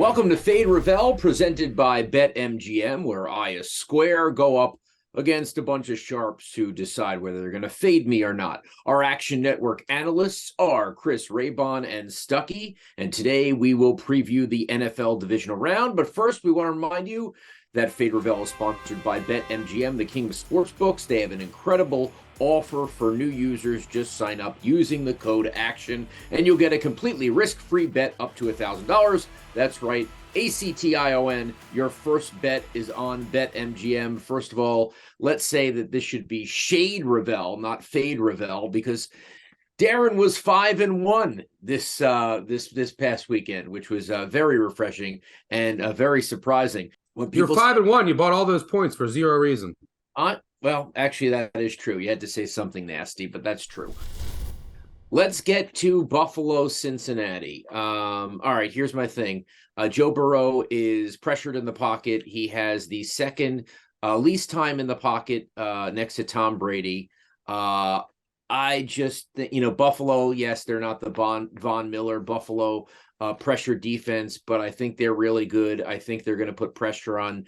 Welcome to Fade Rovell, presented by BetMGM, where I, a square, go up against a bunch of sharps who decide whether they're going to fade me or not. Our Action Network analysts are Chris Raybon and Stuckey, and today we will preview the NFL Divisional Round. But first, we want to remind you that Fade Rovell is sponsored by BetMGM, the king of sportsbooks. They have an incredible offer for new users. Just sign up using the code ACTION, and you'll get a completely risk-free bet up to $1,000. That's right, ACTION. Your first bet is on BetMGM. First of all, let's say that this should be Shade Rovell, not Fade Rovell, because Darren was 5-1 this past weekend, which was very refreshing and very surprising. You're 5-1. You bought all those points for zero reason. Well, actually, that is true. You had to say something nasty, but that's true. Let's get to Buffalo, Cincinnati. All right, here's my thing. Joe Burrow is pressured in the pocket. He has the second least time in the pocket next to Tom Brady. I just, Buffalo, yes, they're not the Von Miller Buffalo pressure defense, but I think they're really good. I think they're going to put pressure on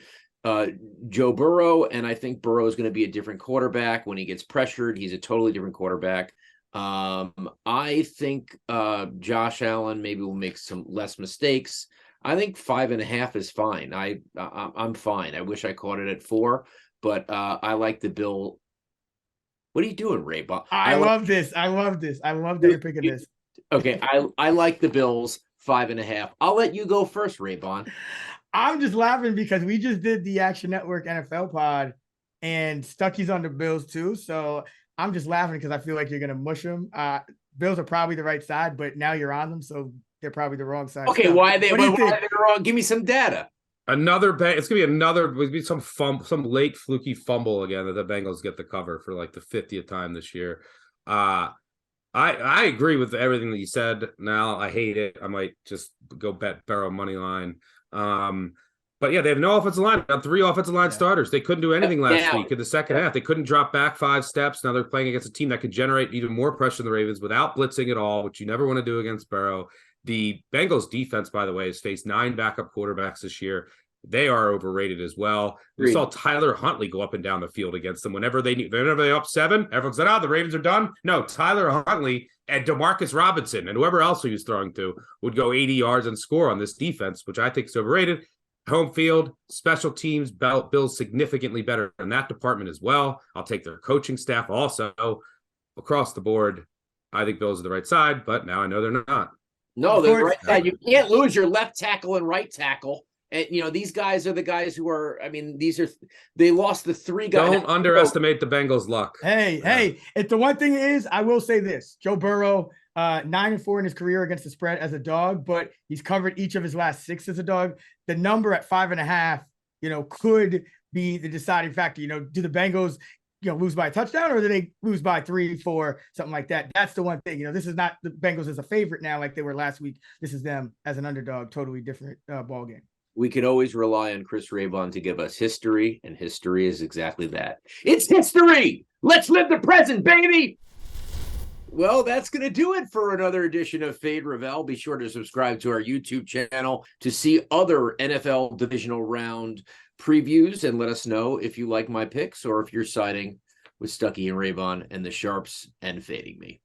Joe Burrow, and I think Burrow is going to be a different quarterback. When he gets pressured, he's a totally different quarterback. I think Josh Allen maybe will make some less mistakes. I think 5.5 is fine. I'm fine. I wish I caught it at 4, but I like the Bill. What are you doing, Ray? I love this. I love that you're picking this. Okay, I like the Bills 5.5. I'll let you go first, Raybon. I'm just laughing because we just did the Action Network NFL pod, and Stuckey's on the Bills too. So I'm just laughing because I feel like you're going to mush them. Bills are probably the right side, but now you're on them, so they're probably the wrong side. Okay, why are they wrong? Give me some data. It's gonna be some late fluky fumble again that the Bengals get the cover for like the 50th time this year. I agree with everything that you said. Now I hate it. I might just go bet Burrow money line. But yeah, they have no offensive line. They have 3 offensive line starters. They couldn't do anything last week in the second half. They couldn't drop back 5 steps. Now they're playing against a team that could generate even more pressure than the Ravens without blitzing at all, which you never want to do against Burrow. The Bengals defense, by the way, has faced 9 backup quarterbacks this year. They are overrated as well. We saw Tyler Huntley go up and down the field against them whenever they up 7. Everyone said, the Ravens are done. No, Tyler Huntley and Demarcus Robinson and whoever else he was throwing to would go 80 yards and score on this defense, which I think is overrated. Home field, special teams, Bills significantly better in that department as well. I'll take their coaching staff also. Across the board, I think Bills are the right side, but now I know they're not. No, they're the right side. You can't lose your left tackle and right tackle. And, these guys are the guys who are, they lost the 3 guys. Don't underestimate the Bengals' luck. Hey, if the one thing is, I will say this, Joe Burrow, 9-4 in his career against the spread as a dog, but he's covered each of his last 6 as a dog. The number at 5.5, could be the deciding factor. Do the Bengals, lose by a touchdown, or do they lose by 3, 4, something like that? That's the one thing. This is not the Bengals as a favorite now like they were last week. This is them as an underdog, totally different ball game. We could always rely on Chris Raybon to give us history, and history is exactly that. It's history! Let's live the present, baby! Well, that's going to do it for another edition of Fade Rovell. Be sure to subscribe to our YouTube channel to see other NFL Divisional Round previews, and let us know if you like my picks or if you're siding with Stuckey and Raybon and the Sharps and fading me.